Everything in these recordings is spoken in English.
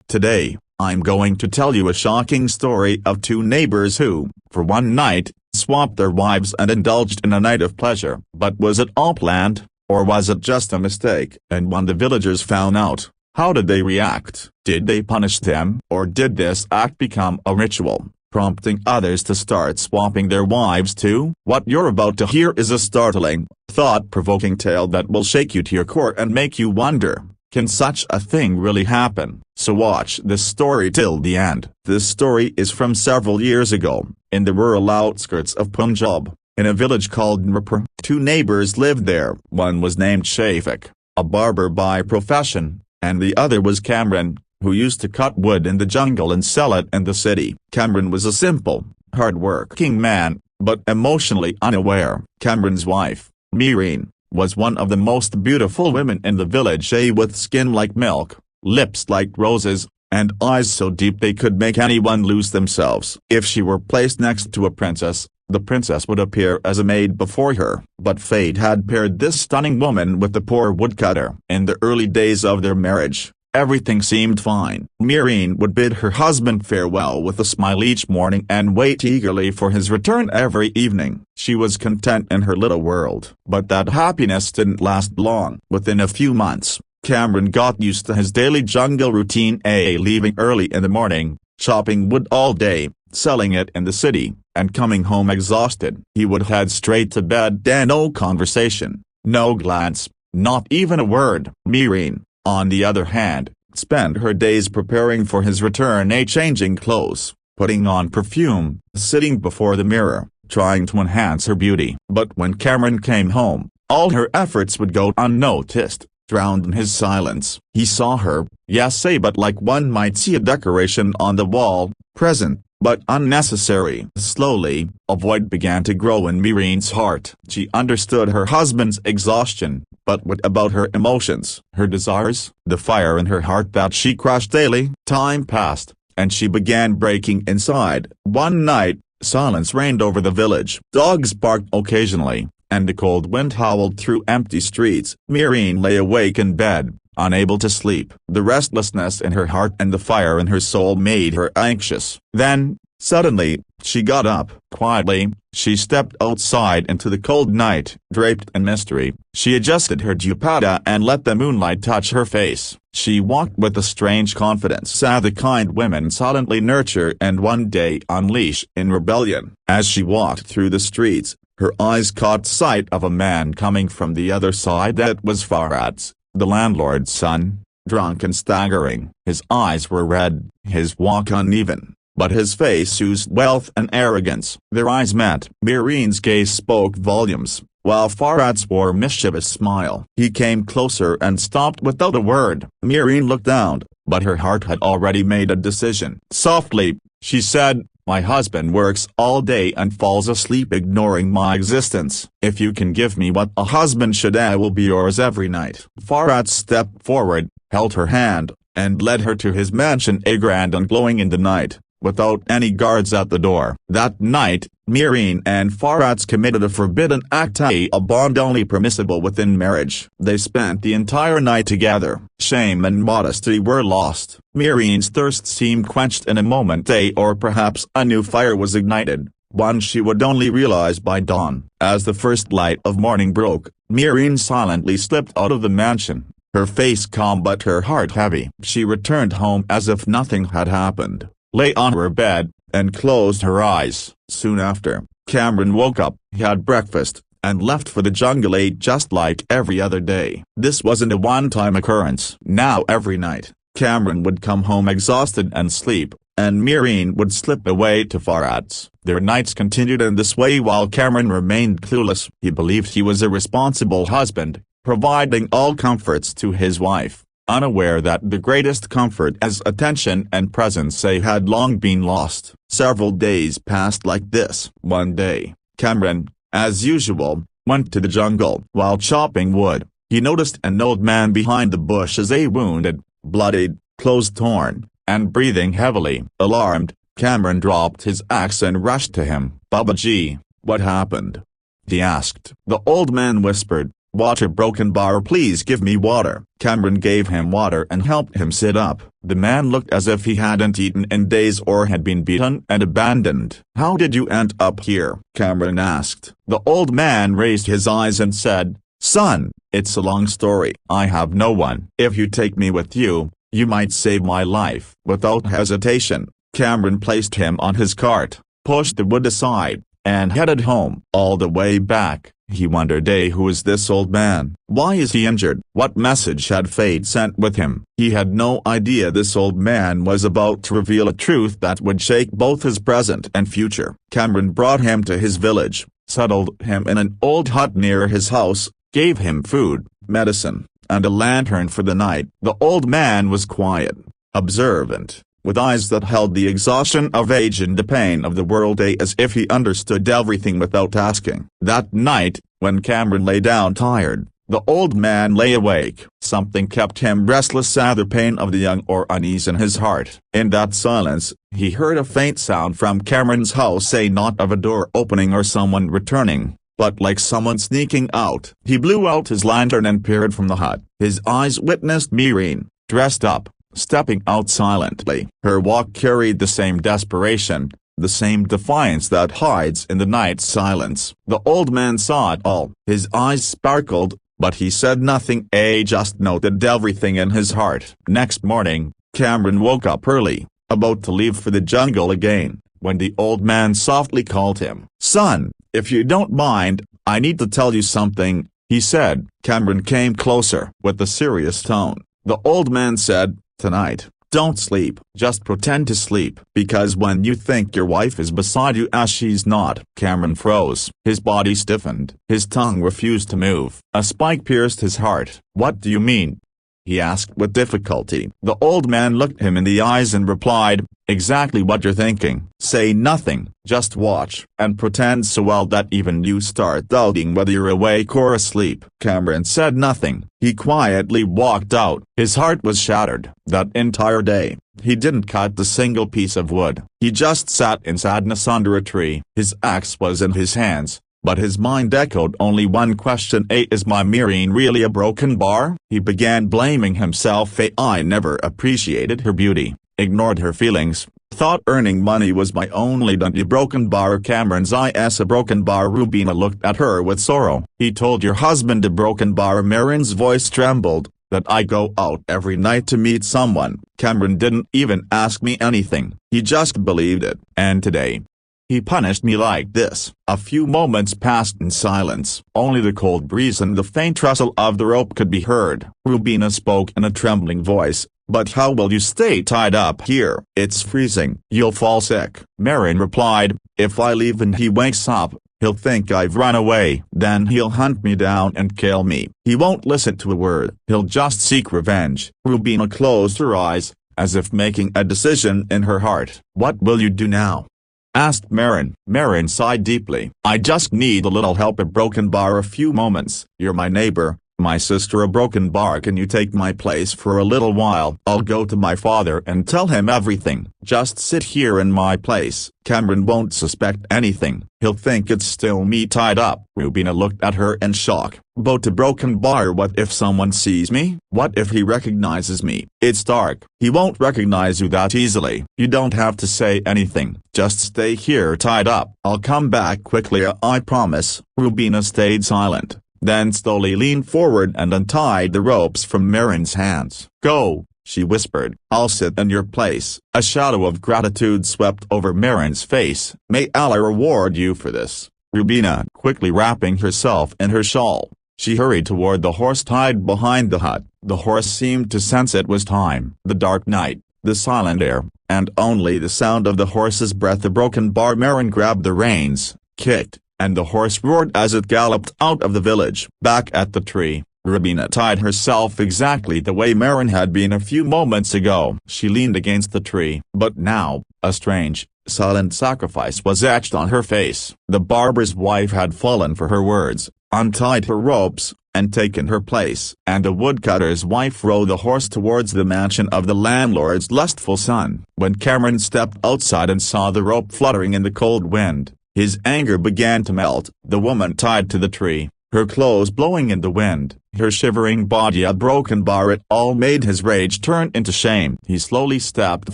Today, I'm going to tell you a shocking story of two neighbors who, for one night, swapped their wives and indulged in a night of pleasure. But was it all planned, or was it just a mistake? And when the villagers found out, how did they react? Did they punish them? Or did this act become a ritual, prompting others to start swapping their wives too? What you're about to hear is a startling, thought-provoking tale that will shake you to your core and make you wonder, can such a thing really happen? So watch this story till the end. This story is from several years ago, in the rural outskirts of Punjab, in a village called Nurpur. Two neighbors lived there. One was named Shafiq, a barber by profession, and the other was Cameron, who used to cut wood in the jungle and sell it in the city. Cameron was a simple, hard-working man, but emotionally unaware. Cameron's wife, Meereen, was one of the most beautiful women in the village, with skin like milk, lips like roses, and eyes so deep they could make anyone lose themselves. If she were placed next to a princess, the princess would appear as a maid before her. But fate had paired this stunning woman with the poor woodcutter. In the early days of their marriage, everything seemed fine. Meereen would bid her husband farewell with a smile each morning and wait eagerly for his return every evening. She was content in her little world. But that happiness didn't last long. Within a few months, Cameron got used to his daily jungle routine, leaving early in the morning, chopping wood all day, selling it in the city, and coming home exhausted. He would head straight to bed, and no conversation, no glance, not even a word. Meereen, on the other hand, spent her days preparing for his return, changing clothes, putting on perfume, sitting before the mirror, trying to enhance her beauty. But when Cameron came home, all her efforts would go unnoticed, drowned in his silence. He saw her, yes, but like one might see a decoration on the wall, present, but unnecessary. Slowly, a void began to grow in Meereen's heart. She understood her husband's exhaustion, but what about her emotions, her desires, the fire in her heart that she crushed daily? Time passed, and she began breaking inside. One night, silence reigned over the village. Dogs barked occasionally, and the cold wind howled through empty streets. Meereen lay awake in bed, unable to sleep. The restlessness in her heart and the fire in her soul made her anxious. Then, suddenly, she got up. Quietly, she stepped outside into the cold night. Draped in mystery, she adjusted her dupatta and let the moonlight touch her face. She walked with a strange confidence the kind women silently nurture and one day unleash in rebellion. As she walked through the streets, her eyes caught sight of a man coming from the other side. It was Farad's, the landlord's son, drunk and staggering. His eyes were red, his walk uneven, but his face oozed wealth and arrogance. Their eyes met. Meereen's gaze spoke volumes, while Farad's wore a mischievous smile. He came closer and stopped without a word. Meereen looked down, but her heart had already made a decision. Softly, she said, "My husband works all day and falls asleep ignoring my existence. If you can give me what a husband should, I will be yours every night." Farad stepped forward, held her hand, and led her to his mansion, grand and glowing in the night, without any guards at the door. That night, Meereen and Farad's committed a forbidden act, a bond only permissible within marriage. They spent the entire night together. Shame and modesty were lost. Meereen's thirst seemed quenched in a moment, or perhaps a new fire was ignited, one she would only realize by dawn. As the first light of morning broke, Meereen silently slipped out of the mansion, her face calm but her heart heavy. She returned home as if nothing had happened, lay on her bed, and closed her eyes. Soon after, Cameron woke up, had breakfast, and left for the jungle, just like every other day. This wasn't a one-time occurrence. Now every night, Cameron would come home exhausted and sleep, and Meereen would slip away to Farad's. Their nights continued in this way while Cameron remained clueless. He believed he was a responsible husband, providing all comforts to his wife, unaware that the greatest comfort as attention and presence had long been lost. Several days passed like this. One day, Cameron, as usual, went to the jungle. While chopping wood, he noticed an old man behind the bushes, wounded, bloodied, clothes torn, and breathing heavily. Alarmed, Cameron dropped his axe and rushed to him. "Babaji, what happened?" he asked. The old man whispered, "Water, broken bar, please give me water." Cameron gave him water and helped him sit up. The man looked as if he hadn't eaten in days or had been beaten and abandoned. "How did you end up here?" Cameron asked. The old man raised his eyes and said, "Son, it's a long story. I have no one. If you take me with you, you might save my life." Without hesitation, Cameron placed him on his cart, pushed the wood aside, and headed home. All the way back, he wondered, who is this old man? Why is he injured? What message had fate sent with him? He had no idea this old man was about to reveal a truth that would shake both his present and future. Cameron brought him to his village, settled him in an old hut near his house, gave him food, medicine, and a lantern for the night. The old man was quiet, observant, with eyes that held the exhaustion of age and the pain of the world, as if he understood everything without asking. That night, when Cameron lay down tired, the old man lay awake. Something kept him restless, either pain of the young or unease in his heart. In that silence, he heard a faint sound from Cameron's house, not of a door opening or someone returning, but like someone sneaking out. He blew out his lantern and peered from the hut. His eyes witnessed Myrene, dressed up, stepping out silently. Her walk carried the same desperation, the same defiance that hides in the night's silence. The old man saw it all. His eyes sparkled, but he said nothing, just noted everything in his heart. Next morning, Cameron woke up early, about to leave for the jungle again, when the old man softly called him. "Son, if you don't mind, I need to tell you something," he said. Cameron came closer. With a serious tone, the old man said, "Tonight, don't sleep. Just pretend to sleep. Because when you think your wife is beside you, she's not." Cameron froze. His body stiffened. His tongue refused to move. A spike pierced his heart. "What do you mean?" he asked with difficulty. The old man looked him in the eyes and replied, "Exactly what you're thinking. Say nothing, just watch, and pretend so well that even you start doubting whether you're awake or asleep." Cameron said nothing. He quietly walked out. His heart was shattered. That entire day, he didn't cut a single piece of wood. He just sat in sadness under a tree. His axe was in his hands, but his mind echoed only one question: is my Myrene really a broken bar? He began blaming himself. I never appreciated her beauty, ignored her feelings, thought earning money was my only identity. Broken bar. Cameron's eyes a broken bar. Rubina looked at her with sorrow. "He told your husband a broken bar." Myrone's voice trembled. "That I go out every night to meet someone." Cameron didn't even ask me anything. He just believed it. And today, he punished me like this. A few moments passed in silence. Only the cold breeze and the faint rustle of the rope could be heard. Rubina spoke in a trembling voice, "But how will you stay tied up here? It's freezing." "You'll fall sick." Myrene replied. "If I leave and he wakes up, he'll think I've run away. Then he'll hunt me down and kill me. He won't listen to a word. He'll just seek revenge." Rubina closed her eyes, as if making a decision in her heart. "What will you do now?" asked Myrene. Myrene sighed deeply. "I just need a little help. A broken bar. A few moments. You're my neighbor, my sister. A broken bar. Can you take my place for a little while? I'll go to my father and tell him everything. Just sit here in my place. Cameron won't suspect anything. He'll think it's still me tied up." Rubina looked at her in shock. "But a broken bar. What if someone sees me? What if he recognizes me? It's dark." "He won't recognize you that easily. You don't have to say anything. Just stay here tied up. I'll come back quickly, I promise." Rubina stayed silent, then slowly leaned forward and untied the ropes from Myrone's hands. "Go," she whispered. "I'll sit in your place." A shadow of gratitude swept over Myrone's face. "May Allah reward you for this." Rubina, quickly wrapping herself in her shawl, she hurried toward the horse tied behind the hut. The horse seemed to sense it was time. The dark night, the silent air, and only the sound of the horse's breath. A broken bar. Myrene grabbed the reins, kicked, and the horse roared as it galloped out of the village. Back at the tree, Rubina tied herself exactly the way Myrene had been a few moments ago. She leaned against the tree. But now, a strange, silent sacrifice was etched on her face. The barber's wife had fallen for her words, untied her ropes, and taken her place. And the woodcutter's wife rode the horse towards the mansion of the landlord's lustful son. When Cameron stepped outside and saw the rope fluttering in the cold wind, his anger began to melt. The woman tied to the tree, her clothes blowing in the wind, her shivering body a broken bar. It all made his rage turn into shame. He slowly stepped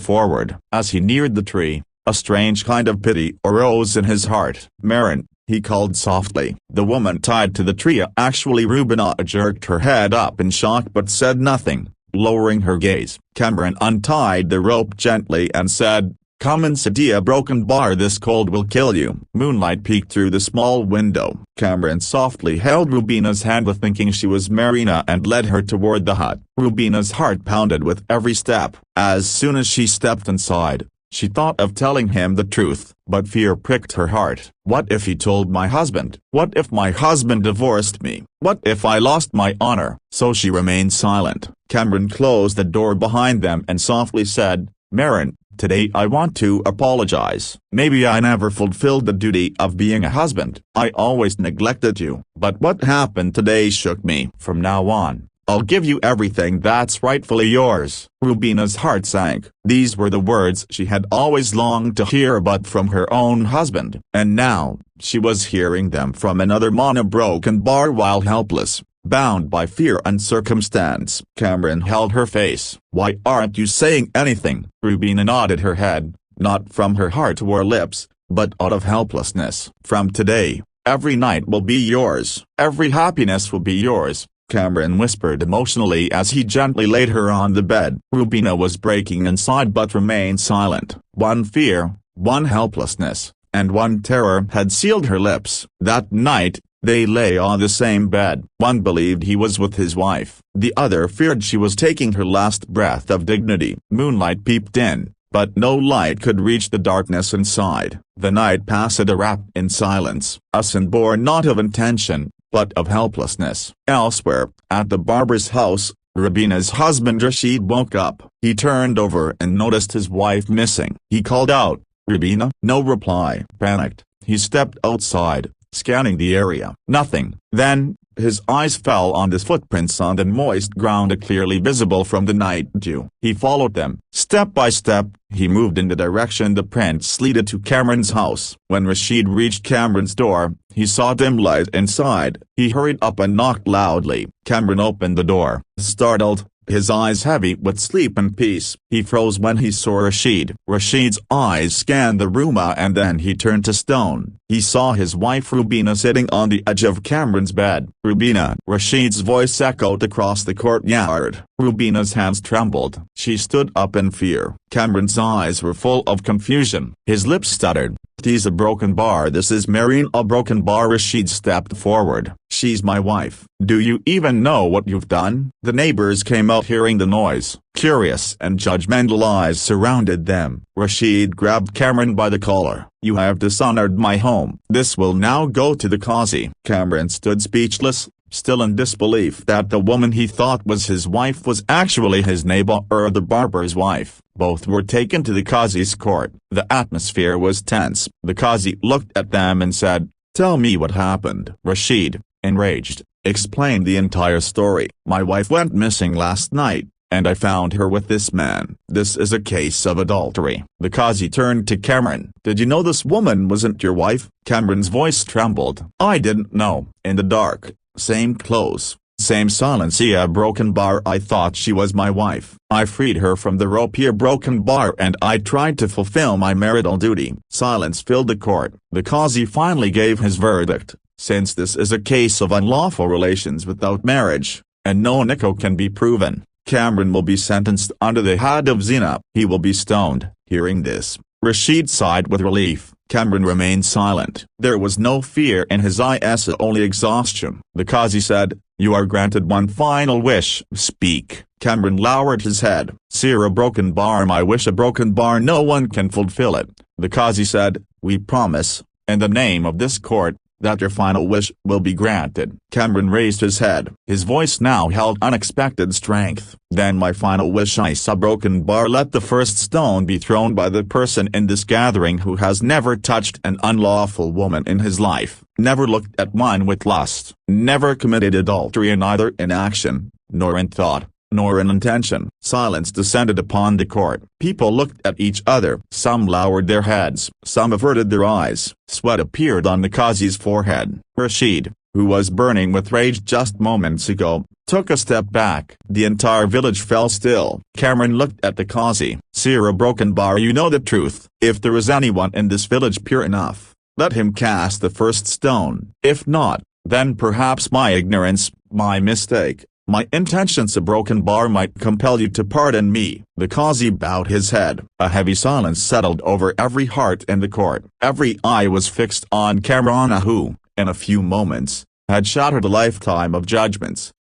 forward. As he neared the tree, a strange kind of pity arose in his heart. "Marin," he called softly. The woman tied to the tree, actually Rubina, jerked her head up in shock but said nothing, lowering her gaze. Cameron untied the rope gently and said, "Come inside, a broken bar, this cold will kill you." Moonlight peeked through the small window. Cameron softly held Rubina's hand, thinking she was Marina, and led her toward the hut. Rubina's heart pounded with every step. As soon as she stepped inside, she thought of telling him the truth, but fear pricked her heart. What if he told my husband? What if my husband divorced me? What if I lost my honor? So she remained silent. Cameron closed the door behind them and softly said, "Marin, today I want to apologize. Maybe I never fulfilled the duty of being a husband. I always neglected you. But what happened today shook me. From now on, I'll give you everything that's rightfully yours." Rubina's heart sank. These were the words she had always longed to hear, but from her own husband. And now, she was hearing them from another man, a broken bar, while helpless, bound by fear and circumstance. Cameron held her face. "Why aren't you saying anything?" Rubina nodded her head, not from her heart or lips, but out of helplessness. "From today, every night will be yours. Every happiness will be yours," Cameron whispered emotionally as he gently laid her on the bed. Rubina was breaking inside but remained silent. One fear, one helplessness, and one terror had sealed her lips. That night, they lay on the same bed. One believed he was with his wife. The other feared she was taking her last breath of dignity. Moonlight peeped in, but no light could reach the darkness inside. The night passed wrapped in silence, a sin born not of intention, but of helplessness. Elsewhere, at the barber's house, Rubina's husband Rashid woke up. He turned over and noticed his wife missing. He called out, "Rubina?" No reply. Panicked, he stepped outside, scanning the area. Nothing. Then, his eyes fell on the footprints on the moist ground, clearly visible from the night dew. He followed them. Step by step, he moved in the direction the prints leaded to Cameron's house. When Rashid reached Cameron's door, he saw dim light inside. He hurried up and knocked loudly. Cameron opened the door. Startled, his eyes heavy with sleep and peace, he froze when he saw Rashid. Rashid's eyes scanned the room and then he turned to stone. He saw his wife Rubina sitting on the edge of Cameron's bed. "Rubina!" Rashid's voice echoed across the courtyard. Rubina's hands trembled. She stood up in fear. Cameron's eyes were full of confusion. His lips stuttered. "He's a broken bar. This is Marine, a broken bar." Rashid stepped forward. "She's my wife. Do you even know what you've done?" The neighbors came out hearing the noise. Curious and judgmental eyes surrounded them. Rashid grabbed Cameron by the collar. "You have dishonored my home. This will now go to the Qazi." Cameron stood speechless, still in disbelief that the woman he thought was his wife was actually his neighbor or the barber's wife. Both were taken to the Qazi's court. The atmosphere was tense. The Qazi looked at them and said, "Tell me what happened." Rashid, enraged, explained the entire story. "My wife went missing last night, and I found her with this man. This is a case of adultery." The Qazi turned to Cameron. "Did you know this woman wasn't your wife?" Cameron's voice trembled. "I didn't know." "In the dark, same clothes, same silence, a broken bar. I thought she was my wife. I freed her from the rope, a broken bar, and I tried to fulfill my marital duty." Silence filled the court. The Qazi finally gave his verdict. "Since this is a case of unlawful relations without marriage, and no nikah can be proven, Cameron will be sentenced under the had of zina. He will be stoned." Hearing this, Rashid sighed with relief. Cameron remained silent. There was no fear in his eyes, only exhaustion. The Qazi said, "You are granted one final wish." "Speak." Cameron lowered his head. "Seer, a broken bar. My wish, a broken bar. No one can fulfill it." The Qazi said, "We promise, in the name of this court, that your final wish will be granted." Cameron raised his head. His voice now held unexpected strength. "Then my final wish is a broken bar. Let the first stone be thrown by the person in this gathering who has never touched an unlawful woman in his life, never looked at one with lust, never committed adultery neither in action, nor in thought, nor in intention." Silence descended upon the court. People looked at each other. Some lowered their heads. Some averted their eyes. Sweat appeared on the Qazi's forehead. "Rashid, who was burning with rage just moments ago, took a step back. The entire village fell still. Cameron looked at the Qazi. "Sir Broken Bar, you know the truth. If there is anyone in this village pure enough, let him cast the first stone. If not, then perhaps my ignorance, my mistake, my intentions a broken bar might compel you to pardon me." The Qazi bowed his head. A heavy silence settled over every heart in the court. Every eye was fixed on Cameron, who, in a few moments, had shattered a lifetime of judgments.